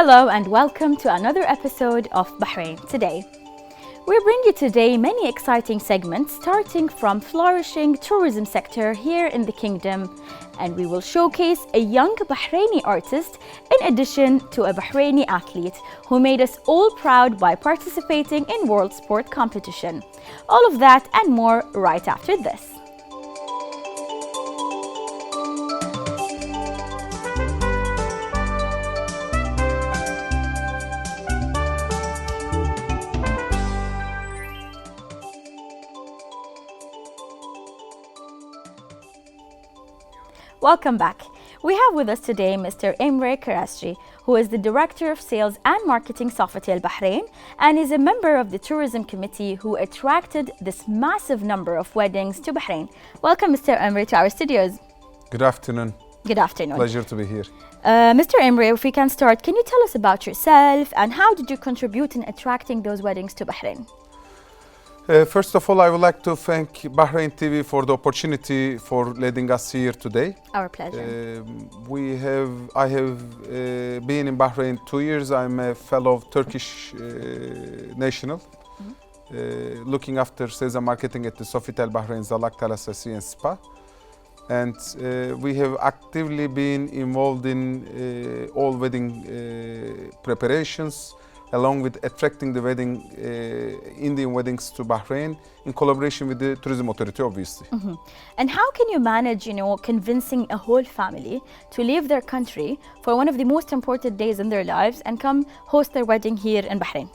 Hello and welcome to another episode of Bahrain Today. We bring you today many exciting segments starting from flourishing tourism sector here in the kingdom, and we will showcase a young Bahraini artist in addition to a Bahraini athlete who made us all proud by participating in world sport competition. All of that and more right after this. Welcome back. We have with us today Mr. Emre Karasji, who is the Director of Sales and Marketing Sofitel Bahrain and is a member of the Tourism Committee who attracted this massive number of weddings to Bahrain. Welcome, Mr. Emre, to our studios. Good afternoon. Good afternoon. Pleasure to be here. Mr. Emre, if we can start, can you tell us about yourself and how did you contribute in attracting those weddings to Bahrain? First of all, I would like to thank Bahrain TV for the opportunity for letting us here today. Our pleasure. I have been in Bahrain 2 years. I'm a fellow Turkish national, looking after sales and marketing at the Sofitel Bahrain Zalak Talasasi and Spa. And we have actively been involved in all wedding preparations, along with attracting the Indian weddings to Bahrain in collaboration with the tourism authority, obviously. Mm-hmm. And how can you manage, convincing a whole family to leave their country for one of the most important days in their lives and come host their wedding here in Bahrain?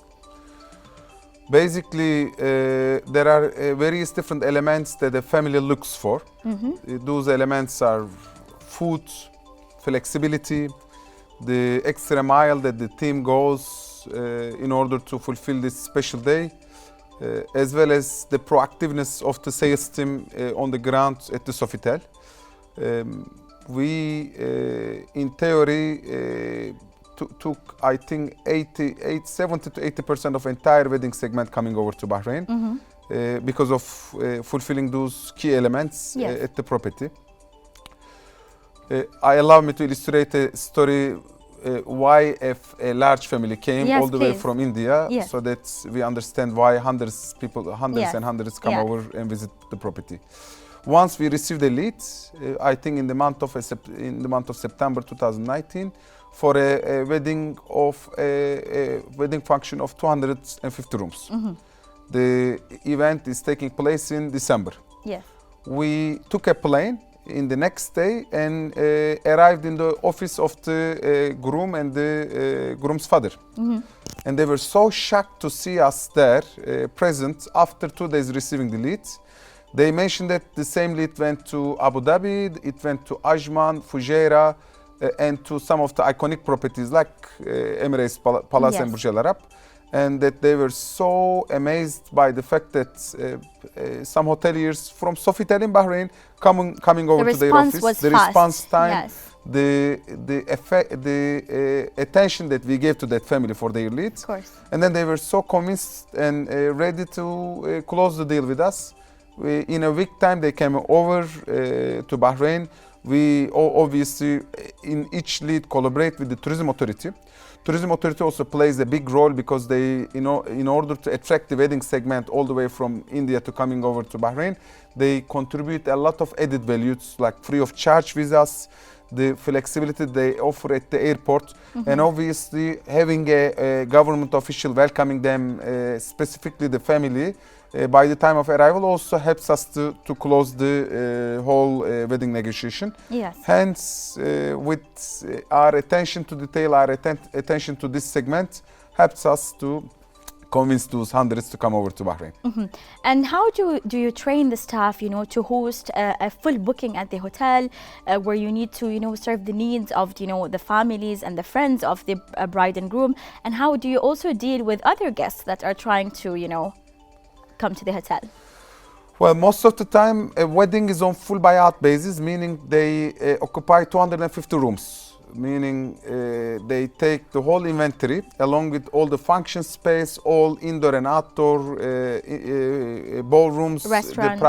Basically, there are various different elements that a family looks for. Mm-hmm. Those elements are food, flexibility, the extra mile that the team goes in order to fulfill this special day, as well as the proactiveness of the sales team on the ground at the Sofitel. We, in theory, took, I think, 70 to 80% of entire wedding segment coming over to Bahrain, mm-hmm. Because of fulfilling those key elements. Yes. At the property. Allow me to illustrate a story why a large family came all the way from India, so that we understand why hundreds and hundreds come over and visit the property. Once we received the lead, I think in the month of September 2019, for a wedding function of 250 rooms. Mm-hmm. The event is taking place in December. Yes. We took a plane in the next day and arrived in the office of the groom and the groom's father. Mm-hmm. And they were so shocked to see us there present after 2 days receiving the lead. They mentioned that the same lead went to Abu Dhabi, it went to Ajman, Fujairah, and to some of the iconic properties like Emirates Palace, yes, and Burj Al Arab. And that they were so amazed by the fact that some hoteliers from Sofitel in Bahrain coming over to their office. The response time, yes, the attention that we gave to that family for their leads. Of course. And then they were so convinced and ready to close the deal with us. In a week time, they came over to Bahrain. We obviously, in each lead, collaborate with the tourism authority. Tourism authority also plays a big role because they, in order to attract the wedding segment all the way from India to coming over to Bahrain, they contribute a lot of added values like free of charge visas, the flexibility they offer at the airport, mm-hmm, and obviously having a government official welcoming them, specifically the family, by the time of arrival also helps us to close the whole wedding negotiation. Yes. Hence, with our attention to detail, our attention to this segment helps us to convince those hundreds to come over to Bahrain. Mm-hmm. And how do you train the staff, to host a full booking at the hotel where you need to, serve the needs of, the families and the friends of the bride and groom? And how do you also deal with other guests that are trying to, come to the hotel? Well, most of the time, a wedding is on full buyout basis, meaning they occupy 250 rooms. Meaning they take the whole inventory along with all the function space, all indoor and outdoor ballrooms, restaurants,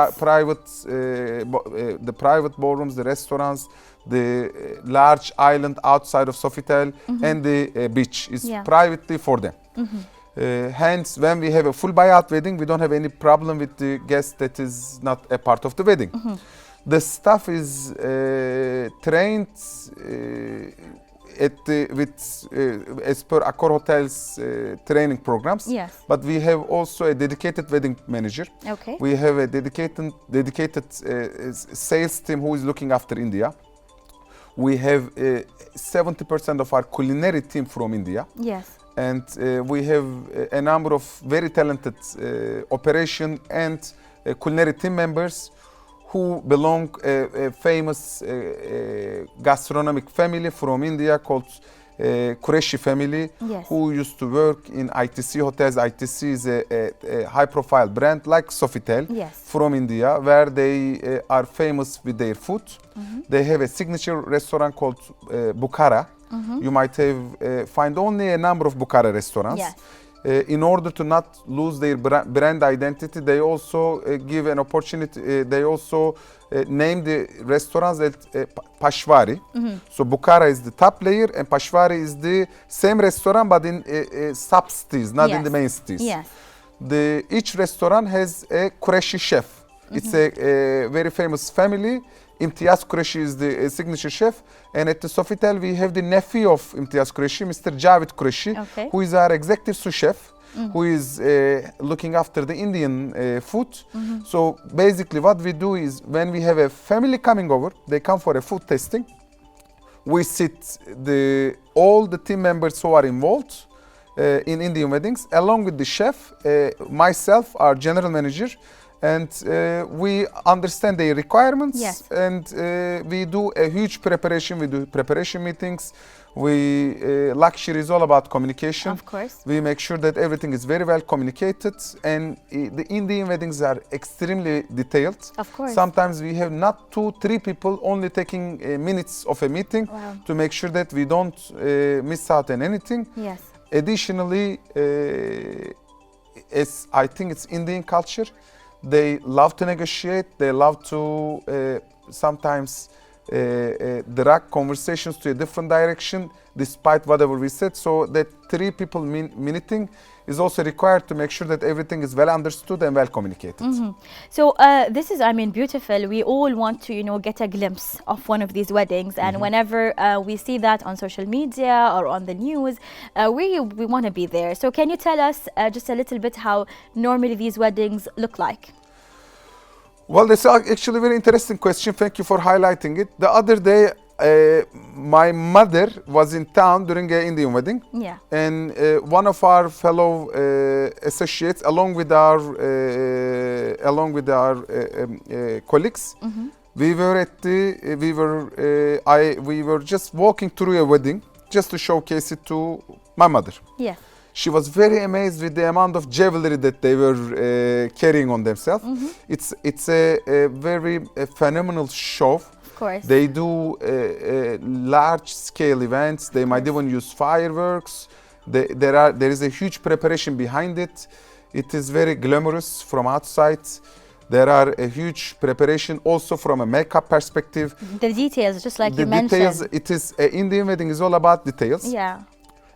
the private ballrooms, the restaurants, the large island outside of Sofitel, and the beach is privately for them. Hence, when we have a full buyout wedding, we don't have any problem with the guest that is not a part of the wedding. The staff is trained as per Accor Hotel's training programs. Yes. But we have also a dedicated wedding manager. Okay. We have a dedicated sales team who is looking after India. We have 70% of our culinary team from India. Yes. And we have a number of very talented operation and culinary team members who belong a famous gastronomic family from India called Qureshi family, yes. who used to work in ITC hotels. ITC is a high-profile brand like Sofitel, yes. from India, where they are famous with their food. They have a signature restaurant called Bukhara. You might have find only a number of Bukhara restaurants. Yes. In order to not lose their brand identity, they also give an opportunity. They also name the restaurants as Pashwari. So Bukhara is the top layer, and Pashwari is the same restaurant but in sub cities, not in the main cities. Yes. Each restaurant has a Qureshi chef. It's a very famous family. Imtiaz Qureshi is the signature chef, and at the Sofitel we have the nephew of Imtiaz Qureshi, Mr. Javed Qureshi, who is our executive sous chef, who is looking after the Indian food. So basically what we do is, when we have a family coming over, they come for a food tasting. We sit all the team members who are involved in Indian weddings, along with the chef, myself, our general manager, and we understand their requirements. Yes. And we do a huge preparation. We do preparation meetings. Luxury is all about communication. Of course. We make sure that everything is very well communicated, and the Indian weddings are extremely detailed. Of course. Sometimes we have not 2-3 people only taking minutes of a meeting to make sure that we don't miss out on anything. Yes. Additionally, I think it's Indian culture. They love to negotiate. They love to sometimes drag conversations to a different direction, despite whatever we said. So that 3 people meeting is also required to make sure that everything is well understood and well communicated. So this is, I mean, beautiful. We all want to, get a glimpse of one of these weddings, and whenever we see that on social media or on the news, we want to be there. So can you tell us just a little bit how normally these weddings look like? Well, that's actually a very interesting question. Thank you for highlighting it. The other day, my mother was in town during an Indian wedding. Yeah. And one of our fellow associates, along with our colleagues, we were just walking through a wedding just to showcase it to my mother. Yeah. She was very amazed with the amount of jewelry that they were carrying on themselves. It's a very phenomenal show. Of course. They do large-scale events. They might even use fireworks. There is a huge preparation behind it. It is very glamorous from outside. There are a huge preparation also from a makeup perspective. The details, just like you mentioned. The details. It is Indian wedding is all about details. Yeah.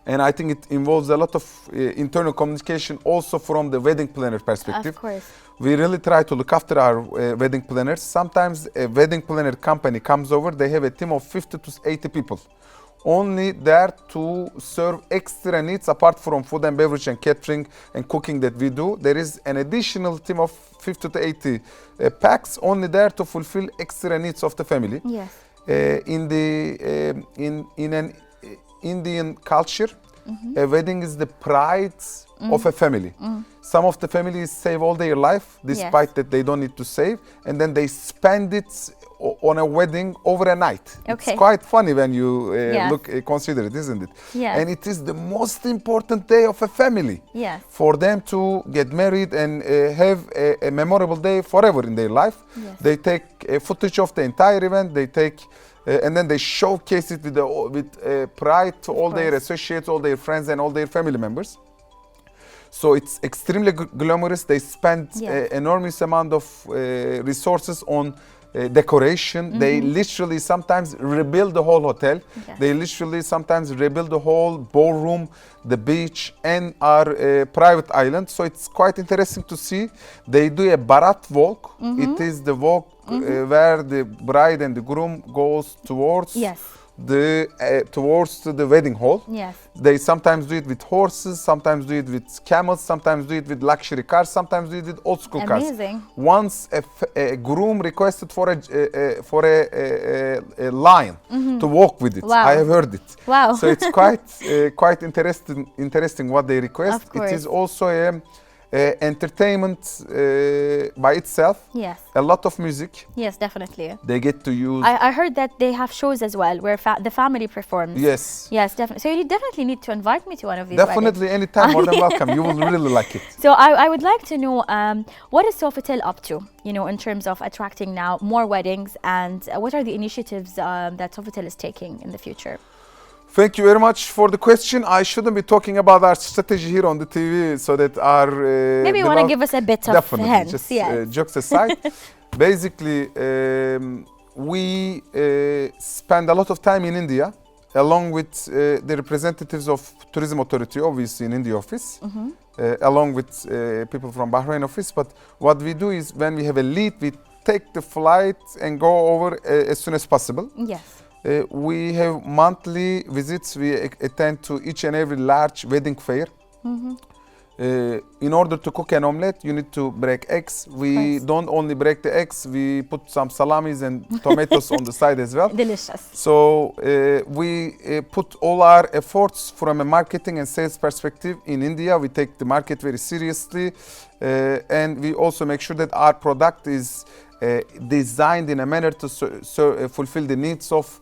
And I think it involves a lot of internal communication also from the wedding planner perspective. Of course. We really try to look after our wedding planners. Sometimes a wedding planner company comes over, they have a team of 50 to 80 people, only there to serve extra needs apart from food and beverage and catering and cooking that we do. There is an additional team of 50 to 80 packs only there to fulfill extra needs of the family. Yes. In an Indian culture, a wedding is the pride of a family. Some of the families save all their life despite that they don't need to save, and then they spend it on a wedding over a night. Okay. It's quite funny when you consider it, isn't it? Yes. And it is the most important day of a family. Yes. For them to get married and have a memorable day forever in their life. Yes. They take footage of the entire event. They take and then they showcase it with pride to all their associates, all their friends, and all their family members. So it's extremely glamorous. They spend enormous amount of resources on decoration. They literally sometimes rebuild the whole hotel. Yes. They literally sometimes rebuild the whole ballroom, the beach, and our private island. So it's quite interesting to see. They do a Barat walk. It is the walk where the bride and the groom goes towards towards the wedding hall. Yes. They sometimes do it with horses, sometimes do it with camels, sometimes do it with luxury cars, sometimes do it with old school cars. Amazing. Once a groom requested for a lion to walk with it. Wow. I have heard it. Wow. So it's quite interesting what they request. Of course. It is also a entertainment by itself. Yes. A lot of music. Yes, definitely. They get to use. I heard that they have shows as well where the family performs. Yes. Yes, definitely. So you definitely need to invite me to one of these Definitely, weddings. anytime, more than welcome. You will really like it. So I would like to know what is Sofitel up to, in terms of attracting now more weddings, and what are the initiatives that Sofitel is taking in the future? Thank you very much for the question. I shouldn't be talking about our strategy here on the TV, so that our maybe you want to give us a bit of definitely hints. just Yes. jokes aside. Basically, we spend a lot of time in India, along with the representatives of Tourism Authority, obviously in India office, along with people from Bahrain office. But what we do is when we have a lead, we take the flight and go over as soon as possible. Yes. We have monthly visits. We attend to each and every large wedding fair. In order to cook an omelette, you need to break eggs. We don't only break the eggs, we put some salamis and tomatoes on the side as well. Delicious. So we put all our efforts from a marketing and sales perspective in India. We take the market very seriously, and we also make sure that our product is designed in a manner to fulfill the needs of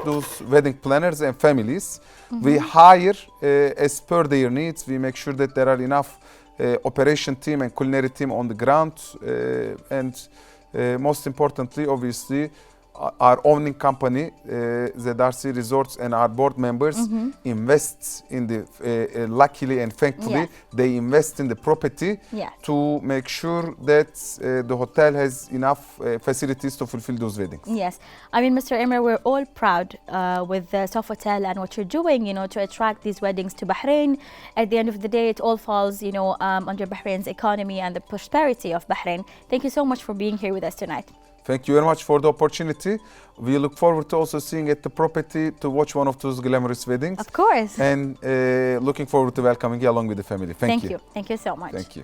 those wedding planners and families. We hire as per their needs. We make sure that there are enough operation team and culinary team on the ground, and most importantly, obviously, our owning company, Zedarsi Resorts, and our board members invest in the, luckily and thankfully, they invest in the property to make sure that the hotel has enough facilities to fulfill those weddings. Yes, I mean, Mr. Emre, we're all proud with the Sofitel and what you're doing, to attract these weddings to Bahrain. At the end of the day, it all falls, under Bahrain's economy and the prosperity of Bahrain. Thank you so much for being here with us tonight. Thank you very much for the opportunity. We look forward to also seeing at the property to watch one of those glamorous weddings. Of course. And looking forward to welcoming you along with the family. Thank you. Thank you so much. Thank you.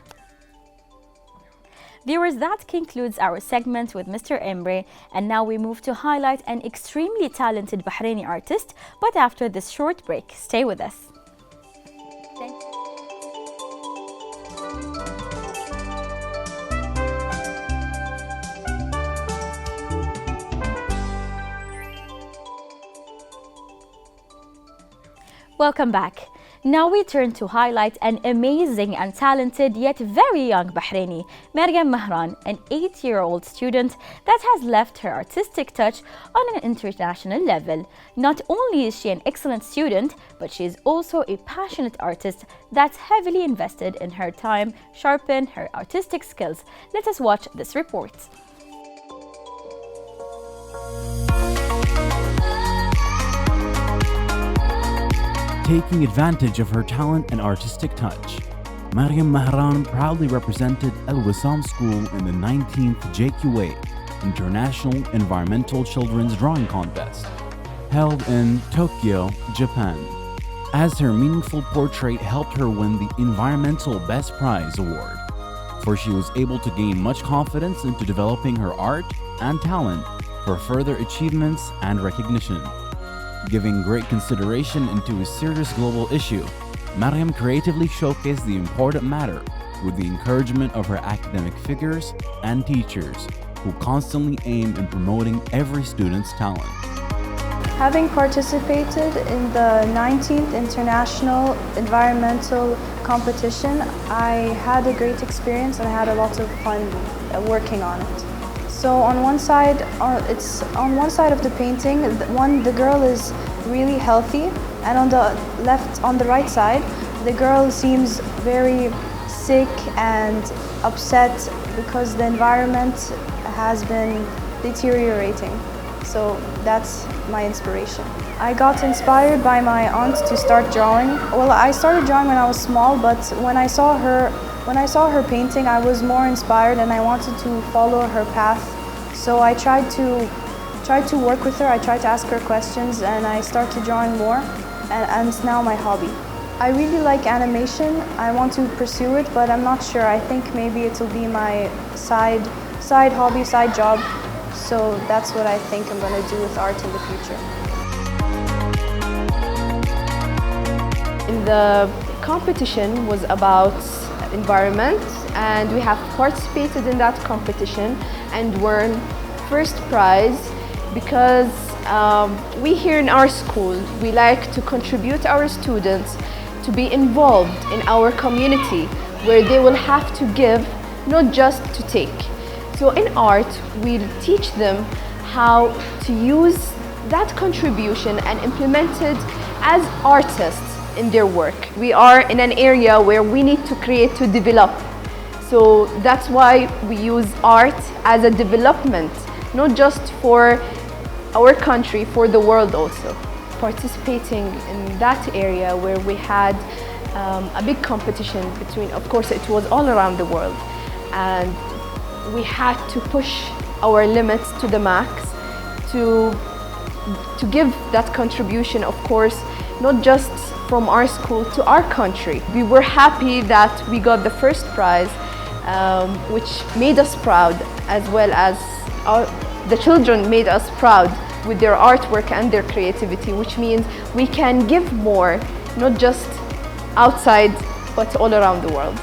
Viewers, that concludes our segment with Mr. Emre. And now we move to highlight an extremely talented Bahraini artist. But after this short break, stay with us. Thank you. Welcome back. Now we turn to highlight an amazing and talented yet very young Bahraini, Maryam Mahran, an 8-year-old student that has left her artistic touch on an international level. Not only is she an excellent student, but she is also a passionate artist that's heavily invested in her time, sharpen her artistic skills. Let us watch this report. Taking advantage of her talent and artistic touch, Maryam Mahran proudly represented Al Wissam School in the 19th JQA International Environmental Children's Drawing Contest, held in Tokyo, Japan, as her meaningful portrait helped her win the Environmental Best Prize Award, for she was able to gain much confidence into developing her art and talent for further achievements and recognition. Giving great consideration into a serious global issue, Maryam creatively showcased the important matter with the encouragement of her academic figures and teachers, who constantly aim in promoting every student's talent. Having participated in the 19th International Environmental Competition, I had a great experience and I had a lot of fun working on it. So on one side, of the painting, the girl is really healthy, and on the right side, the girl seems very sick and upset because the environment has been deteriorating. So that's my inspiration. I got inspired by my aunt to start drawing. Well, I started drawing when I was small, but when I saw her painting, I was more inspired and I wanted to follow her path. So I tried to work with her. I tried to ask her questions, and I started drawing more, and it's now my hobby. I really like animation. I want to pursue it, but I'm not sure. I think maybe it will be my side hobby, side job. So that's what I think I'm going to do with art in the future. The competition was about environment, and we have participated in that competition and won first prize because we here in our school, we like to contribute our students to be involved in our community, where they will have to give, not just to take. So in art, we teach them how to use that contribution and implement it as artists in their work. We are in an area where we need to create to develop. So that's why we use art as a development, not just for our country, for the world also. Participating in that area where we had a big competition between, of course, it was all around the world, and we had to push our limits to the max to give that contribution, of course, not just from our school to our country. We were happy that we got the first prize, which made us proud, as well as the children made us proud with their artwork and their creativity, which means we can give more, not just outside, but all around the world.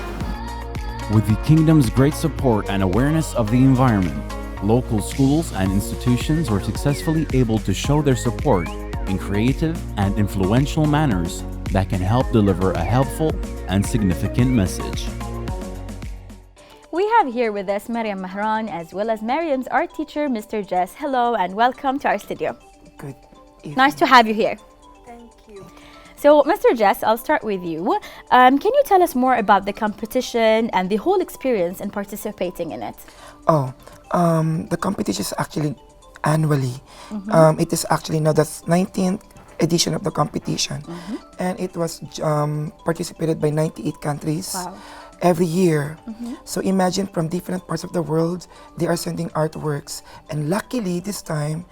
With the Kingdom's great support and awareness of the environment, local schools and institutions were successfully able to show their support in creative and influential manners that can help deliver a helpful and significant message. We have here with us Mariam Mahran, as well as Mariam's art teacher, Mr. Jess. Hello and welcome to our studio. Good evening. Nice to have you here. Thank you. So, Mr. Jess, I'll start with you. Can you tell us more about the competition and the whole experience in participating in it? The competition is actually annually. It is actually now the 19th edition of the competition, and it was participated by 98 countries. Wow. Every year. So imagine, from different parts of the world, they are sending artworks. And luckily this time,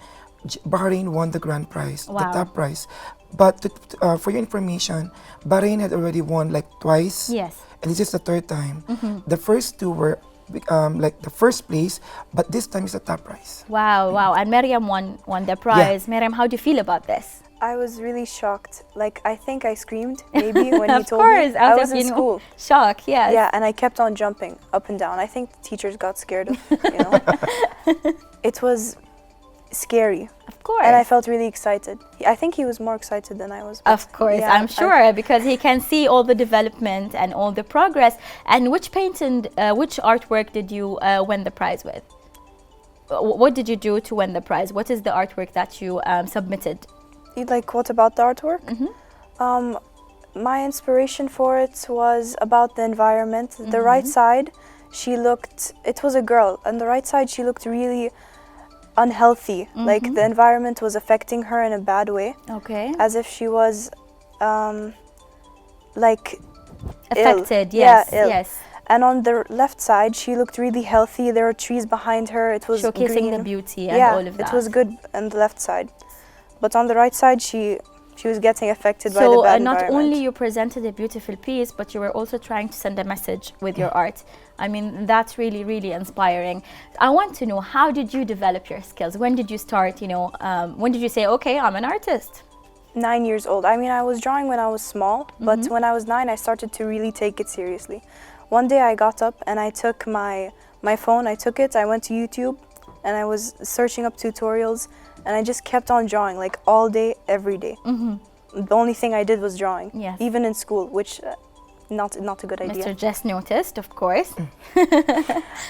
Bahrain won the grand prize, Wow. the top prize. But for your information, Bahrain had already won like twice. Yes. And this is the third time. The first two were like the first place, but this time is the top prize. Wow, wow. And Mariam won the prize. Mariam, how do you feel about this? I was really shocked. Like, I think I screamed maybe when he Of told course, me. out I was of, in school. Shock, yes. Yeah, and I kept on jumping up and down. I think the teachers got scared of, It was scary. Of course. And I felt really excited. I think he was more excited than I was. Of course, yeah, I'm sure, because he can see all the development and all the progress. And which artwork did you win the prize with? What did you do to win the prize? What is the artwork that you submitted? Like, what about the artwork? My inspiration for it was about the environment. The right side, it was a girl. On the right side, she looked really unhealthy. Like, the environment was affecting her in a bad way. Okay. As if she was, like, Affected, ill. yes, Yeah, ill. yes. And on the left side, she looked really healthy. There were trees behind her. It was Showcasing green. the beauty and Yeah, all of that. it was good on the left side. But on the right side, she was getting affected by the So bad not environment. only you presented a beautiful piece, but you were also trying to send a message with your art. I mean, that's really, really inspiring. I want to know, how did you develop your skills? When did you start, when did you say, okay, I'm an artist? 9 years old. I mean, I was drawing when I was small, but when I was 9, I started to really take it seriously. One day I got up and I took my phone, I went to YouTube, and I was searching up tutorials, and I just kept on drawing, like, all day, every day. The only thing I did was drawing, Yes. even in school, which not a good idea. Mr. Jess noticed, of course.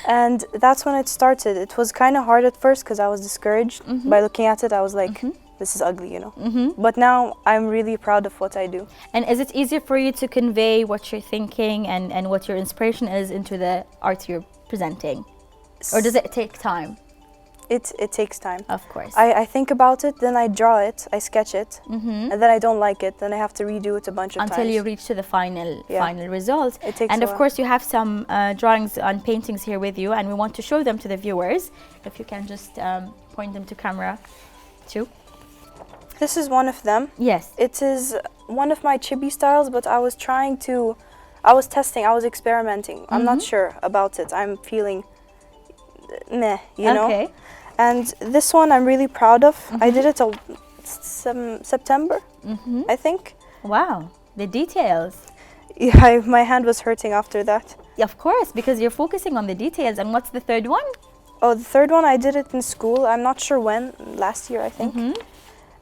And that's when it started. It was kind of hard at first because I was discouraged by looking at it. I was like, this is ugly, you know. But now I'm really proud of what I do. And is it easier for you to convey what you're thinking and what your inspiration is into the art you're presenting? Or does it take time? It takes time. Of course. I think about it, then I draw it, I sketch it, and then I don't like it, then I have to redo it a bunch of times. Until you reach to the final result. It takes and a of while. course you have some drawings and paintings here with you, and we want to show them to the viewers. If you can just point them to camera too. This is one of them. Yes. It is one of my chibi styles, but I was testing, I was experimenting. I'm not sure about it. I'm feeling meh, you know. Okay. And this one I'm really proud of. I did it September, I think. Wow, the details. Yeah, my hand was hurting after that. Of course, because you're focusing on the details. And what's the third one? Oh, the third one, I did it in school. I'm not sure when, last year, I think.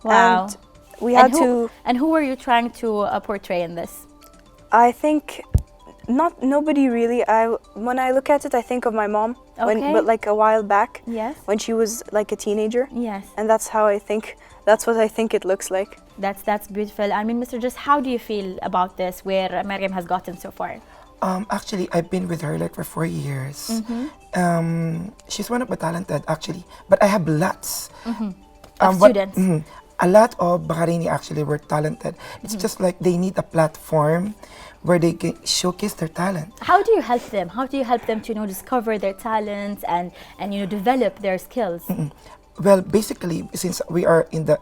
Wow. And we had to... And who were you trying to portray in this? I think nobody really. When I look at it, I think of my mom. Okay. But like a while back. Yes. When she was like a teenager. Yes. And that's what I think it looks like. That's beautiful. I mean, Mr. Just, how do you feel about this, where Mariam has gotten so far? Actually, I've been with her like for 4 years. She's one of the talented actually, but I have lots Of students. A lot of Bahraini actually were talented. It's just like they need a platform where they can showcase their talent. How do you help them? How do you help them to discover their talents and develop their skills? Well, basically, since we are in the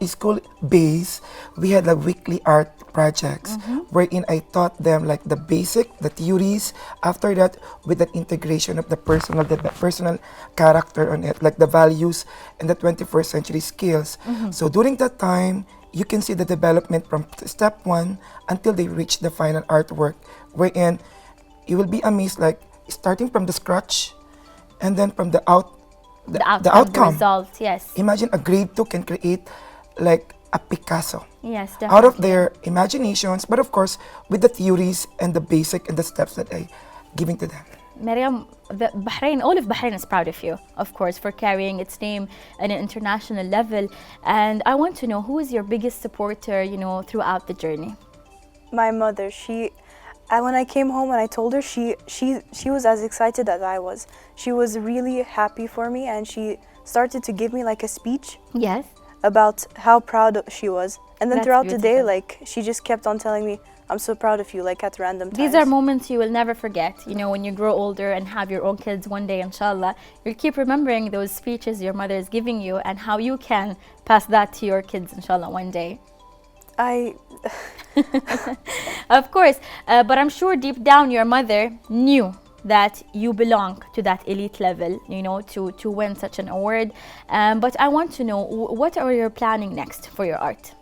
school base, we had like weekly art projects wherein I taught them like the basic, the theories. After that, with the integration of the personal character on it, like the values and the 21st century skills. So during that time, you can see the development from step 1 until they reach the final artwork, wherein you will be amazed, like starting from the scratch and then from the outcome. The result, yes. Imagine a grade 2 can create like a Picasso. Yes, definitely. Out of their imaginations, but of course with the theories and the basic and the steps that I giving to them. Mariam, all of Bahrain is proud of you, of course, for carrying its name at an international level. And I want to know, who is your biggest supporter, throughout the journey? My mother, when I came home and I told her, she was as excited as I was. She was really happy for me, and she started to give me like a speech. Yes. About how proud she was. And then That's throughout the day, beautiful. like, she just kept on telling me, I'm so proud of you, like at random times. These are moments you will never forget. When you grow older and have your own kids one day, inshallah, you'll keep remembering those speeches your mother is giving you and how you can pass that to your kids, inshallah, one day. Of course, but I'm sure deep down your mother knew that you belong to that elite level, to win such an award. But I want to know, what are you planning next for your art?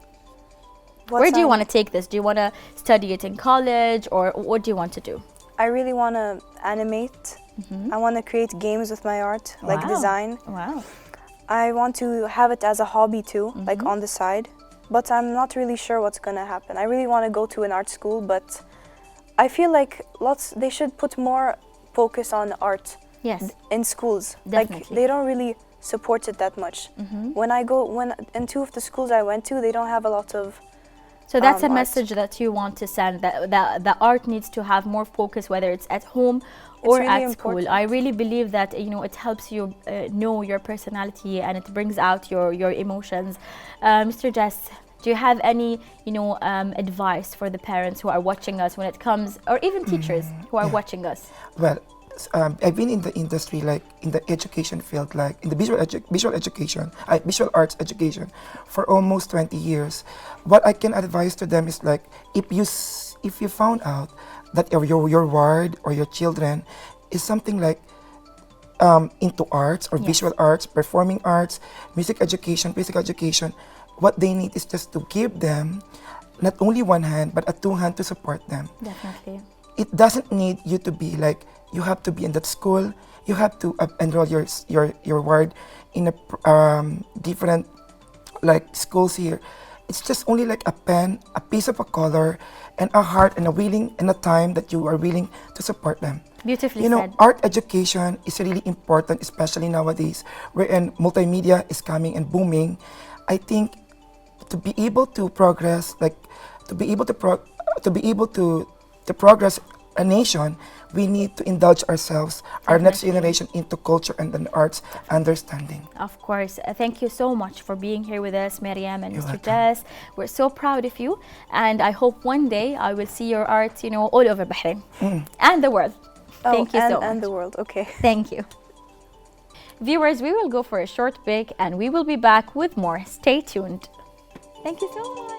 Where do you want to take this? Do you want to study it in college, or what do you want to do? I really want to animate. I want to create games with my art, like design. Wow. I want to have it as a hobby too, like on the side. But I'm not really sure what's going to happen. I really want to go to an art school, but I feel like they should put more focus on art. Yes. In schools. Definitely. Like, they don't really support it that much. When in 2 of the schools I went to, they don't have a lot of So that's a art. message that you want to send, that the art needs to have more focus, whether it's at home or really at important. school. I really believe that it helps you know your personality, and it brings out your emotions. Mr. Jess, do you have any advice for the parents who are watching us when it comes, or even teachers who are watching us? Well, I've been in the industry, like in the education field, like in the visual arts education, for almost 20 years. What I can advise to them is, like, if you found out that your ward or your children is something like into arts or visual arts, performing arts, music education, physical education, what they need is just to give them not only one hand but a 2 hand to support them. Definitely. It doesn't need you to be like, you have to be in that school, you have to enroll your ward in a different like schools here. It's just only like a pen, a piece of a color, and a heart, and a time that you are willing to support them. Beautifully said. Art education is really important, especially nowadays, wherein multimedia is coming and booming. I think to be able to progress, like to be able to progress a nation, we need to indulge ourselves, our next generation, into culture and the arts understanding. Of course. Thank you so much for being here with us, Maryam and You're Mr. welcome. Des. We're so proud of you, and I hope one day I will see your art, all over Bahrain and the world. Thank you so much. And the world, okay. Thank you. Viewers, we will go for a short break and we will be back with more. Stay tuned. Thank you so much.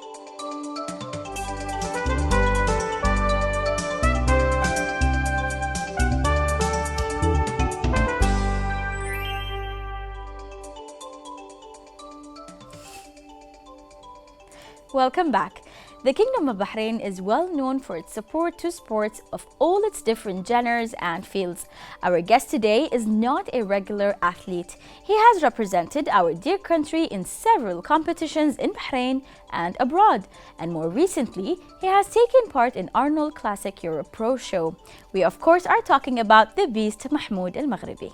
Welcome back. The Kingdom of Bahrain is well known for its support to sports of all its different genres and fields. Our guest today is not a regular athlete. He has represented our dear country in several competitions in Bahrain and abroad. And more recently, he has taken part in Arnold Classic Europe Pro Show. We of course are talking about the beast Mahmoud Al Maghribi.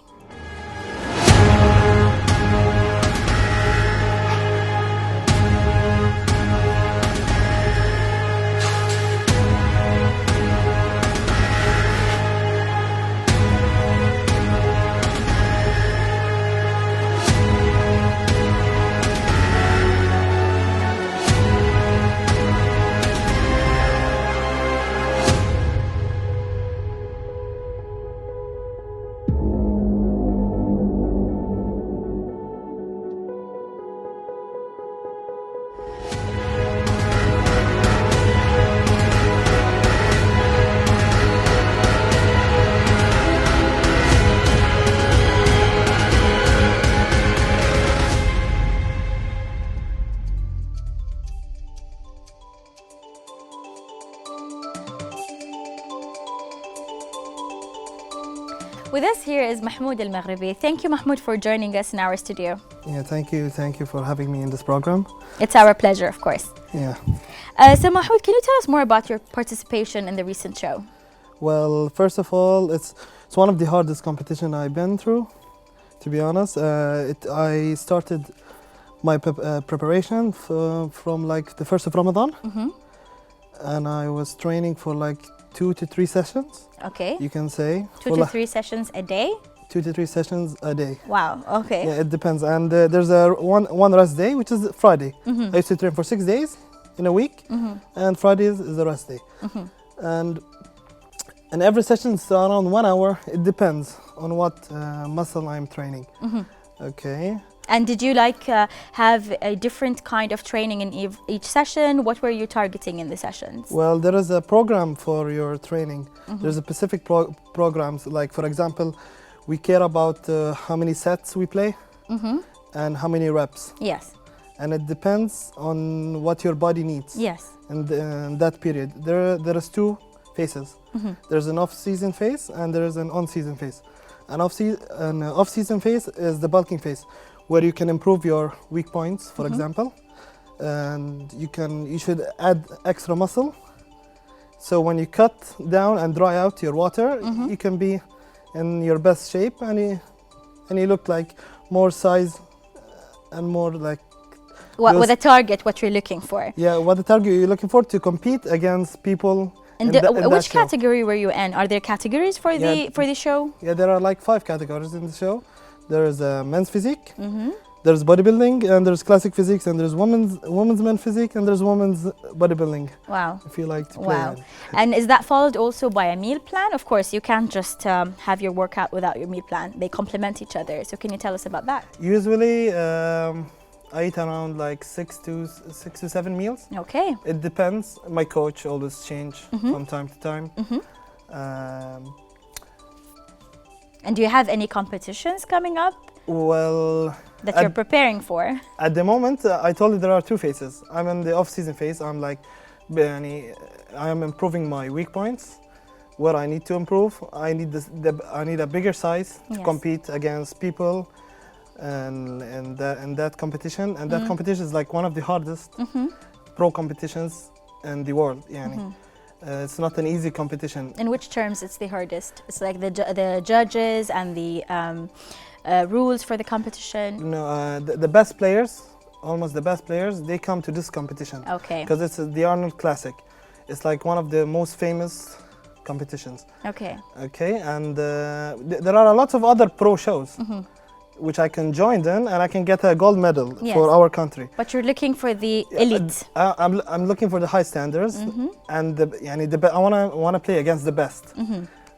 With us here is Mahmoud Al Maghribi. Thank you, Mahmoud, for joining us in our studio. Yeah, thank you. Thank you for having me in this program. It's our pleasure, of course. Yeah. So, Mahmoud, can you tell us more about your participation in the recent show? Well, first of all, it's one of the hardest competition I've been through, to be honest. I started my preparation from like the 1st of Ramadan. And I was training for like 2 to 3 sessions. Okay. You can say. 2 to 3 sessions a day? 2 to 3 sessions a day. Wow, okay. Yeah, it depends. And there's one rest day, which is Friday. I used to train for 6 days in a week, and Fridays is the rest day. And every session is around 1 hour. It depends on what muscle I'm training. Okay. And did you have a different kind of training in each session? What were you targeting in the sessions? Well, there is a program for your training. There's a specific programs. Like, for example, we care about how many sets we play and how many reps. Yes. And it depends on what your body needs. Yes. In that period. There is 2 phases. There's an off-season phase and there is an on-season phase. An off-season phase is the bulking phase, where you can improve your weak points, for example, and you should add extra muscle. So when you cut down and dry out your water, you can be in your best shape, and you look like more size and more like. With a target, what you're looking for? Yeah, what the target you're looking for to compete against people. And which category were you in? Are there categories for the show? Yeah, there are like 5 categories in the show. There is men's physique, there's bodybuilding, and there's classic physiques, and there's women's men's physique, and there's women's bodybuilding. Wow. If you like to play. Wow. And is that followed also by a meal plan? Of course, you can't just have your workout without your meal plan. They complement each other. So can you tell us about that? Usually, I eat around like 6 to 7 meals. Okay. It depends. My coach always change from time to time. And do you have any competitions coming up? Well, that you're preparing for? At the moment, I told you there are 2 phases. I'm in the off-season phase. I'm like, I am improving my weak points. Where I need to improve, I need a bigger size to compete against people, and that competition. And that competition is like one of the hardest pro competitions in the world. It's not an easy competition. In which terms it's the hardest? It's like the judges and the rules for the competition? No, the best players almost the best players, they come to this competition. Okay. Because it's the Arnold Classic. It's like one of the most famous competitions. Okay. Okay, and there are a lot of other pro shows which I can join in, and I can get a gold medal for our country. But you're looking for the elite. I'm looking for the high standards, and I wanna play against the best,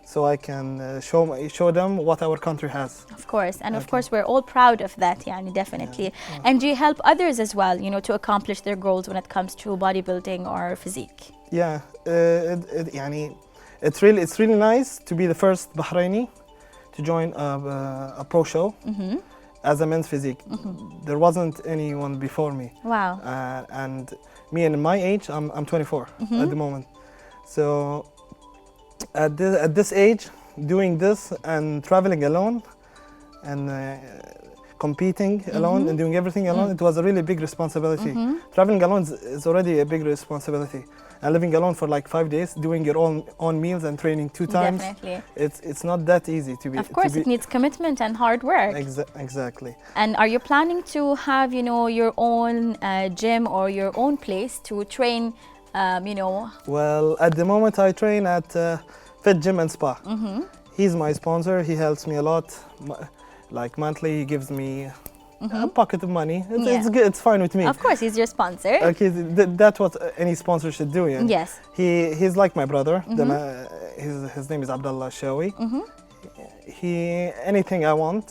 so I can show them what our country has. Of course, and of course we're all proud of that, definitely. Yeah. And do you help others as well, to accomplish their goals when it comes to bodybuilding or physique? Yeah, it's really nice to be the first Bahraini to join a pro show as a men's physique. There wasn't anyone before me. Wow. And me and my age, I'm 24 at the moment. So at this age, doing this and traveling alone and competing alone and doing everything alone, it was a really big responsibility. Traveling alone is already a big responsibility. And living alone for like 5 days, doing your own meals and training 2 times. Definitely. It's not that easy to be. Of course, it needs commitment and hard work. Exactly. And are you planning to have, your own gym or your own place to train, Well, at the moment I train at Fit Gym and Spa. He's my sponsor. He helps me a lot. Like monthly, he gives me a pocket of money. It's good. It's fine with me. Of course, he's your sponsor. Okay, that's what any sponsor should do. Yeah. Yes. He's like my brother. His name is Abdullah Shawi. Anything I want,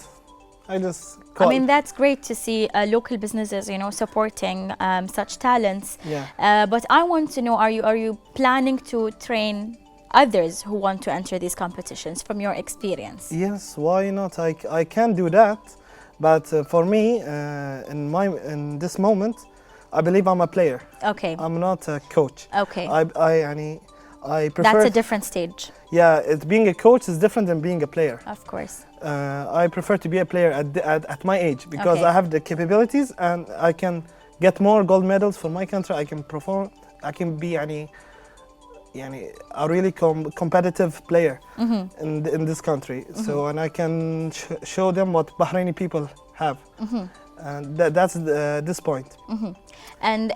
I just call. I mean, that's great to see local businesses, supporting such talents. Yeah. But I want to know, are you planning to train others who want to enter these competitions from your experience? Yes, why not? I can do that. But for me, in this moment, I believe I'm a player. Okay. I'm not a coach. Okay. I prefer. That's a different stage. Yeah, being a coach is different than being a player. Of course. I prefer to be a player at my age because Okay. I have the capabilities and I can get more gold medals for my country. I can perform. I can be a really competitive player in this country. So, and I can show them what Bahraini people have. And that's this point. And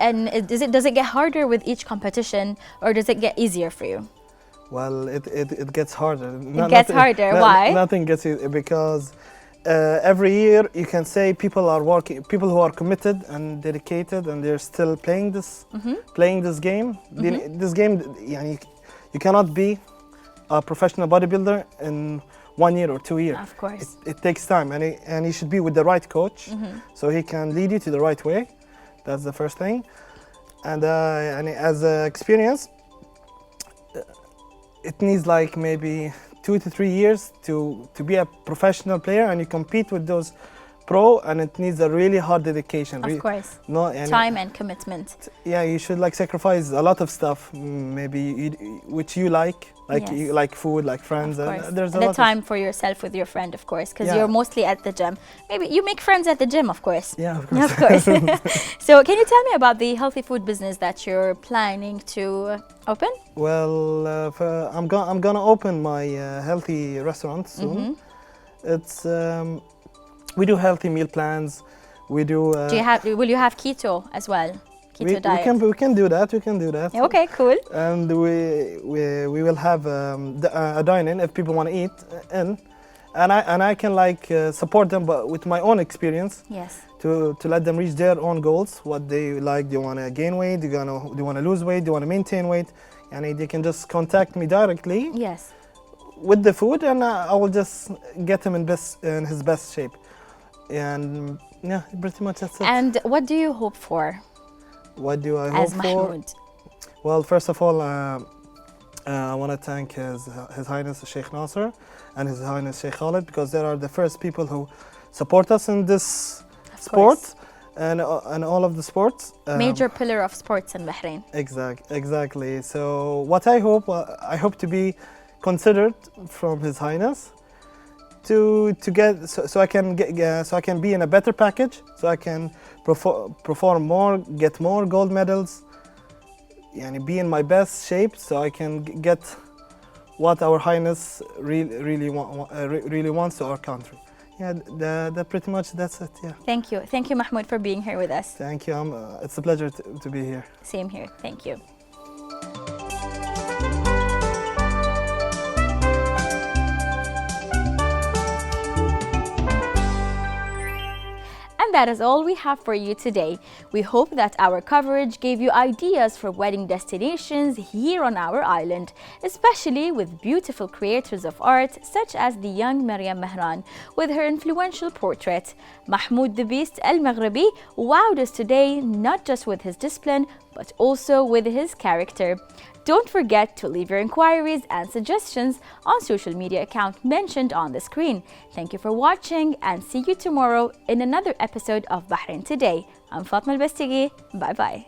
does it get harder with each competition, or does it get easier for you? Well, it gets harder. It gets harder. Why? Nothing gets easier because every year you can say people who are committed and dedicated, and they're still playing this game. This game, you cannot be a professional bodybuilder in 1 year or 2 years. Of course. It takes time, and you should be with the right coach, so he can lead you to the right way. That's the first thing. And as experience, it needs like maybe 2 to 3 years to be a professional player, and you compete with those pro, and it needs a really hard dedication. Of course. No, time and commitment. Yeah, you should like sacrifice a lot of stuff, maybe which you like Yes. you like food, like friends. Of course. And there's a and lot the time for yourself with your friend, of course, because Yeah. you're mostly at the gym. Maybe you make friends at the gym, of course. Yeah, of course. Of course. So can you tell me about the healthy food business that you're planning to open? Well, I'm gonna open my healthy restaurant soon. It's we do healthy meal plans. We do. Will you have keto as well? Keto diet. We can do that. We can do that. Okay, cool. And we will have a dine-in if people want to eat in, and I can support them, but with my own experience. Yes. To let them reach their own goals, what they like. Do you want to gain weight? Do you want to lose weight? Do you want to maintain weight? And they can just contact me directly. Yes. With the food, and I will just get him in his best shape. And yeah, pretty much that's it. And what do you hope for? What do I hope as for? Mahmoud? Well, first of all, I want to thank His Highness Sheikh Nasser and His Highness Sheikh Khalid, because they are the first people who support us in this sport and all of the sports. Major pillar of sports in Bahrain. Exactly. So what I hope to be considered from His Highness to get so I can be in a better package, so I can perform more, get more gold medals, and be in my best shape, so I can get what Our Highness really wants to our country. Yeah, pretty much that's it. Yeah. Thank you. Thank you, Mahmoud, for being here with us. Thank you. It's a pleasure to be here. Same here. Thank you. And that is all we have for you today. We hope that our coverage gave you ideas for wedding destinations here on our island, especially with beautiful creators of art such as the young Maryam Mehran with her influential portrait. Mahmoud the Beast Al Maghribi wowed us today not just with his discipline but also with his character. Don't forget to leave your inquiries and suggestions on social media account mentioned on the screen. Thank you for watching and see you tomorrow in another episode of Bahrain Today. I'm Fatma Al-Bastigi. Bye-bye.